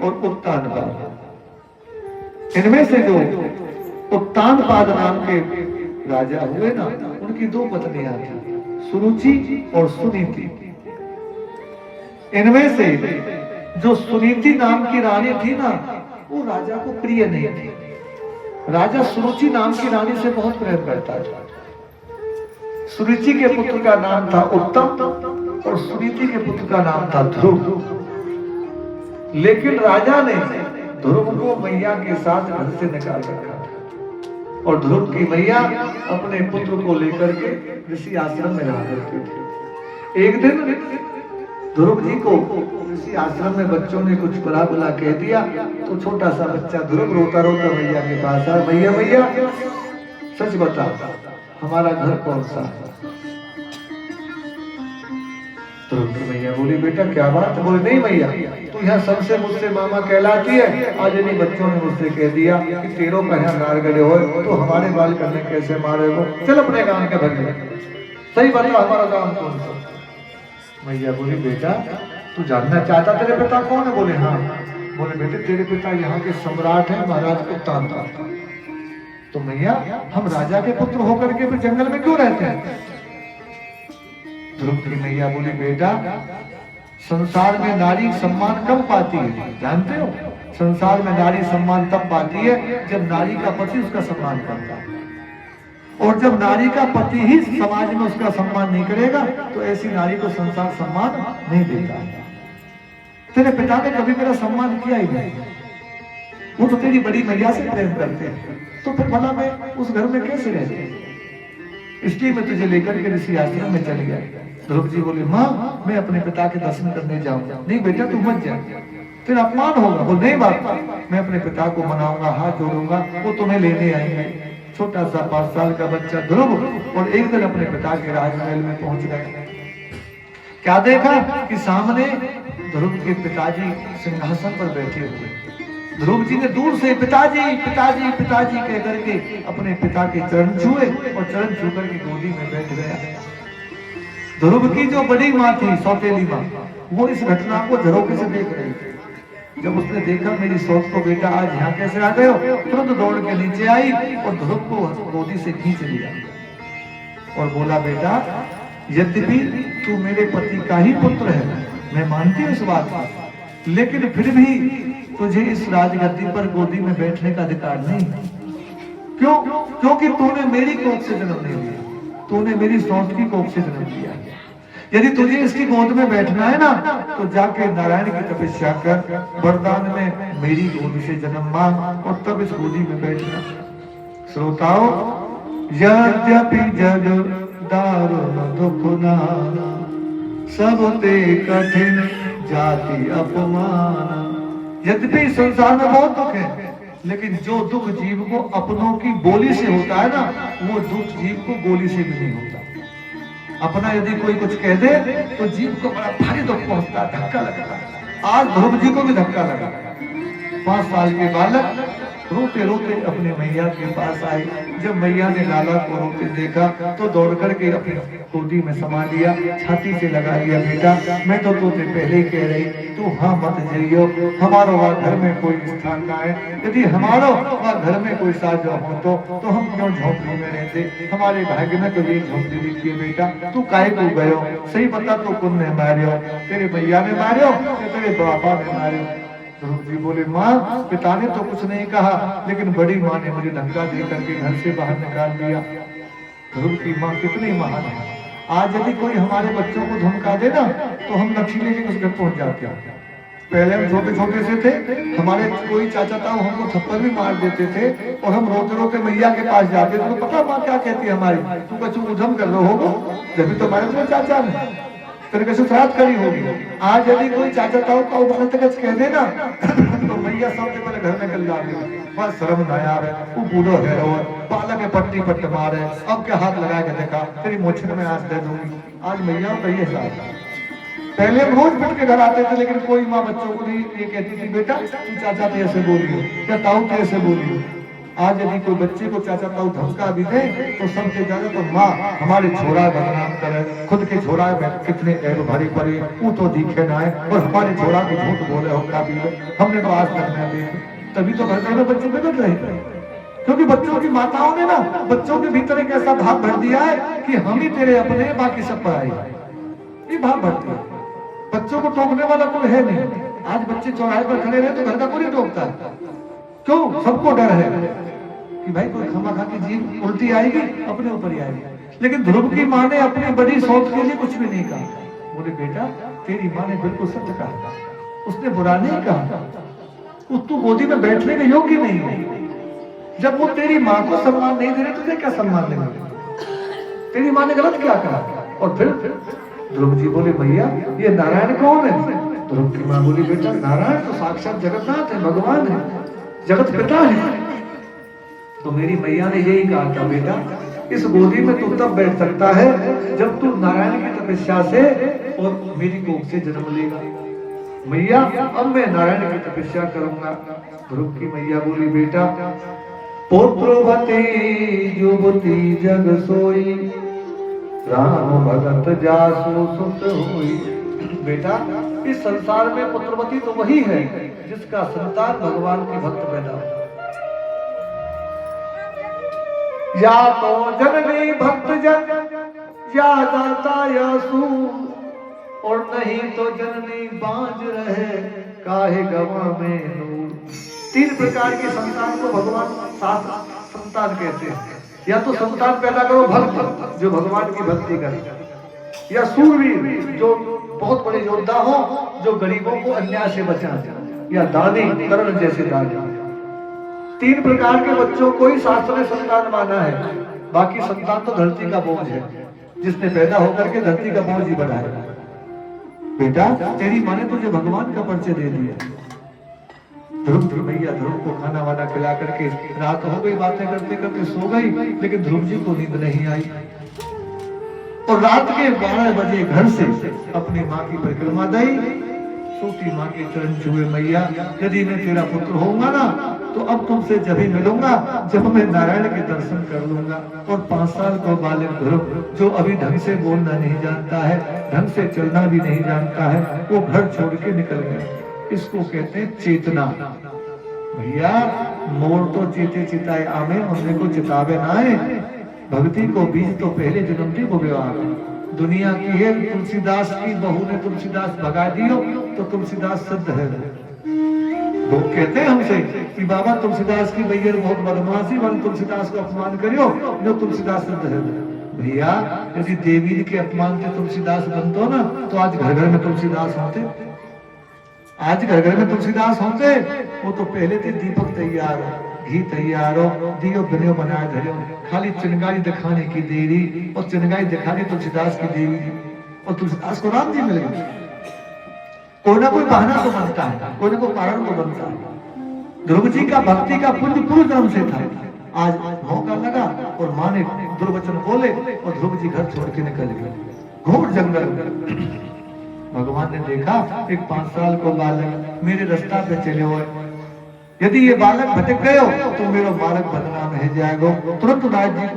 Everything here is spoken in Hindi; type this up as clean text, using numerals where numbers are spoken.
और उत्तानपाद। इनमें से जो उत्तानपाद नाम के राजा हुए ना, उनकी दो पत्नियां थी, सुरुचि और सुनीति। इनमें से जो सुनीति नाम की रानी थी ना, वो राजा को प्रिय नहीं थी। राजा सुरुचि नाम की रानी से बहुत प्रेम करता था। सुरुचि के पुत्र का नाम था उत्तम और सुनीति के पुत्र का नाम था ध्रुव। लेकिन राजा ने ध्रुव को मैया के साथ घर से निकाल रखा था और ध्रुव की मैया अपने पुत्र को लेकर के ऋषि आश्रम में रहा करती थी। एक दिन ध्रुव जी को ऋषि आश्रम में बच्चों ने कुछ बुला बुला कह दिया, तो छोटा सा बच्चा ध्रुव रोता रोता मैया के पास आया, मैया मैया सच बता, हमारा घर कौन सा है? ध्रुव की मैया बोली, बेटा क्या बात? बोले, नहीं मैया, तू यहाँ सबसे मुझसे मामा कहलाती है। आज इन बच्चों ने मुझसे कह दिया कि तेरों का यहाँ गाड़ गड़े हो, तो हमारे बाल करने कैसे मारे हो? चल अपने गांव के भगे, सही बता हमारा गांव कौन सा? मैया बोली, बेटा तू जानना चाहता तेरे पिता कौन है? बोले हाँ। बोले, बेटे तेरे पिता यहाँ के सम्राट है, महाराज उत्तानपाद। तो मैया, हम राजा के पुत्र होकर के फिर जंगल में क्यों रहते हैं? ध्रुव की मैया बोली, बेटा संसार में नारी सम्मान कब पाती है जानते हो? संसार में नारी सम्मान तब पाती है जब नारी का पति उसका सम्मान करता है, और जब नारी का पति ही समाज में उसका सम्मान नहीं करेगा तो ऐसी नारी को संसार सम्मान नहीं देता। तेरे पिता ने कभी मेरा सम्मान किया ही नहीं, वो तो तेरी बड़ी मैया से प्रेम करते हैं, तो फिर भला मैं उस घर में कैसे रहती? इसलिए मैं तुझे लेकर के ऋषि आश्रम में चली गया। ध्रुव जी बोले, माँ मैं अपने पिता के दर्शन करने जाऊंगा। नहीं बेटा तू मत जा, फिर अपमान होगा। बोल, नहीं बाप, मैं अपने पिता को मनाऊंगा, हाथ जोड़ूंगा, वो तुम्हें लेने आएंगे। छोटा सा 5 साल का बच्चा ध्रुव और एक दिन अपने पिता के राजमहल में पहुंच गया। क्या देखा कि सामने ध्रुव के पिताजी सिंहासन पर बैठे हुए। ध्रुव जी ने दूर से पिताजी पिताजी पिताजी कह करके अपने पिता के चरण छुए और चरण छू करके गोदी में बैठ गया। ध्रुव की जो बड़ी माँ थी, सौतेली माँ, वो इस घटना को झरोखे से देख रही थी। जब उसने देखा मेरी सौत को बेटा आज यहाँ कैसे आ गए हो, तुरंत दौड़ के नीचे आई और ध्रुव को गोदी से खींच लिया और बोला, बेटा यद्यपि तू मेरे पति का ही पुत्र है, मैं मानती हूँ इस बात को, लेकिन फिर भी तुझे इस राजगद्दी पर गोदी में बैठने का अधिकार नहीं। क्यों? क्योंकि तूने मेरी कोख से जन्म नहीं लिया, तूने मेरी सौत की कोख से जन्म लिया। यदि तुझे इसकी गोद में बैठना है ना, तो जाके नारायण की तपस्या कर, वरदान में मेरी गोद से जन्म मांग और तब इस गोदी में बैठना। श्रोताओं, यद्यपि जग दारुण दुख नाना, सब ते कठिन जाति अपमान। यद्यपि संसार में बहुत दुख है, लेकिन जो दुख जीव को अपनों की बोली से होता है ना, वो दुख जीव को गोली से भी नहीं होता। अपना यदि कोई कुछ कह दे तो जीव को बड़ा भारी दुख पहुंचता है, धक्का लगता है। आज ध्रुव जी को भी धक्का लगा। 5 साल के बालक रोते रोते अपने मैया के पास आए। जब मैया ने लाला को रोते देखा तो दौड़ करके अपनी गोदी में समा लिया, छाती से लगा लिया, बेटा मैं तो तुझे पहले ही कह रही, तू हाँ मत जाइयो, हमारो वहाँ घर में कोई स्थान ना है। यदि हमारो वहाँ घर में कोई साज हो तो हम क्यों झोंपड़ी में रहते? हमारे भाग्य में तो ये झोंपड़ी लिखी है। बेटा तू काहे को गयो? सही बता, तो कौन ने मारियो? तेरे भैया ने मारियो या तेरे बाबा ने मारियो? ध्रुव जी बोले, माँ पिता ने तो कुछ नहीं कहा, लेकिन बड़ी माँ ने मुझे धक्का दे करके घर से बाहर निकाल दिया। ध्रुव की माँ कितनी महान है। आज यदि कोई हमारे बच्चों को धमका दे ना, तो हम लठी लेके उस घर पहुंच जाते हैं। पहले हम छोटे छोटे से थे, हमारे कोई चाचा ताऊ हमको थप्पड़ भी मार देते थे और हम रोते रोते मैया के पास जाते थे। तो पता माँ क्या कहती है हमारी, तू कछु उधम कर रहे हो, जब तो मारे तुम्हें चाचा ने तेरे कैसे श्राद्ध करी होगी। आज यदि कोई चाचा ताऊ का उदाहरण तक कह देना तो मैया सबसे पहले घर में कल जाती है, बस शर्म ना यार, वो बूढ़ो है और बालक के पट्टी पट्ट मारे, अब क्या हाथ लगा के देखा, तेरी मोछन में आंच दे दूंगी। आज मैया का ये हिसाब। पहले हम रोज बैठ के घर आते थे, लेकिन कोई माँ बच्चों को नहीं ये कहती थी, बेटा तू चाचा तेरे से बोलियो या ताऊ तेरे से बोलियो। आज यदि कोई बच्चे को चाचा ताऊ धमका भी दे तो सबसे ज्यादा तो माँ हमारे छोरा बदनाम करे, खुद के छोरा में कितने ऐब भरी पड़े, वो तो दिखे ना है, और हमारे छोरा को झूठ बोले हुक्का भी हमने तो आज तक नहीं देखे। तभी तो घर में बच्चे बिगड़ रहे हैं, क्योंकि बच्चों की माताओं ने ना बच्चों के भीतर एक ऐसा भाव भर दिया है कि हम ही तेरे अपने, बाकी सब पराई। ये भाव भरते हैं, बच्चों को टोकने वाला कोई है नहीं। आज बच्चे चौराहे पर खड़े रहे तो घर का कोई नहीं टोकता है, क्यों? सबको डर है कि भाई कोई खामा की जीभ उल्टी आएगी, अपने ऊपर ही आएगी। लेकिन ध्रुव की माँ ने अपनी बड़ी सोच के लिए कुछ भी नहीं कहा। बोले बेटा तेरी माँ ने बिल्कुल सच कहा, उसने बुरा नहीं कहा, तू गोदी में बैठने के योग्य नहीं है। जब वो तेरी माँ को सम्मान नहीं दे रहे तुझे क्या सम्मान देंगे? तेरी माँ ने गलत क्या कहा? और फिर ध्रुव जी बोले भैया ये नारायण कौन है? ध्रुव की माँ बोली बेटा नारायण तो साक्षात जगन्नाथ है, भगवान है, जगत पिता है। तो मेरी मैया ने यही कहा था बेटा इस गोदी में तू तब बैठ सकता है जब तू नारायण की तपस्या से और मेरी कोख से जन्म लेगा। मैया अब मैं नारायण की तपस्या करूंगा। ध्रुव की मैया बोली बेटा पुत्रवती युवती जग सोई, राम भगत जासु सुत होई। बेटा इस संसार में पुत्रवती तो वही है जिसका संतान भगवान के भक्त पैदा हो। या तो जननी भक्त जन या दाता या सूर, और नहीं तो जननी बांझ रहे काहे गवा में नूर। तीन प्रकार के संतान को भगवान संतान कहते हैं। या तो संतान पैदा करो भक्त जो भगवान की भक्ति करे, या सूरवीर जो बहुत बड़े योद्धा हो जो गरीबों को अन्याय से बचाए, या दानी कर्ण जैसे दानी। तीन प्रकार के बच्चों को ही शास्त्र ने संतान माना है। बाकी संतान तो धरती का बोझ है, जिसने पैदा होकर के धरती का बोझ ही बनाया। बेटा तेरी माँ ने तुझे भगवान का परिचय दे दिया। ध्रुव की मैया ध्रुव को खाना वाना खिला करके रात हो गई, बातें करते करते सो गई, लेकिन ध्रुव जी को नींद नहीं आई। और रात के 12 बजे घर से अपनी माँ की परिक्रमा दी। सूती माँ के चरण छुए मैया यदि मैं तेरा पुत्र होऊंगा ना तो अब तुमसे जब ही मिलूंगा जब मैं नारायण के दर्शन कर लूंगा। और 5 साल का बालक ध्रुव जो अभी ढंग से बोलना नहीं जानता है, ढंग से चलना भी नहीं जानता है, वो घर छोड़ के निकल गया। इसको कहते हैं चेतना। भैया मोर तो चेते चिताए आमे, उन्हें को चितावे ना है। भक्ति को बीज तो पहले जन्मती को विवाह। दुनिया की है तुलसीदास की बहू ने तुलसीदास भगा दियो तो तुलसीदास सिद्ध है। लोग कहते हैं हमसे कि बाबा तुलसीदास की बैयर बहुत बदमाशी, वन तुलसीदास को अपमान करियो जो तुलसीदास सिद्ध है। भैया यदि देवी के अपमान से तुलसीदास बनतो ना तो आज घर घर में तुलसीदास होते। आज घर घर में तुलसीदास होते। वो तो पहले थे दीपक तैयार हो, घी तैयार हो, दियो बनियो बनाए धरे, खाली चिंगारी दिखाने की देरी। और चिंगारी दिखा दी तुलसीदास की देवी और तुलसीदास को राम जी मिल गए। कोई ना कोई बहाना तो बनता है, कोई ना कोई कारण तो बनता है। ध्रुव जी का भक्ति का पुण्य पूर्व जन्म से था। आज मौका लगा और माँ ने दुर्वचन बोले और ध्रुव जी घर छोड़ के निकल गए घोर जंगल। भगवान ने देखा एक 5 साल को बालक मेरे रास्ता पे चले हुए, यदि ये बालक भटक गए तो मेरा बालक बदनाम है जाएगा। तुरंत नारद जी को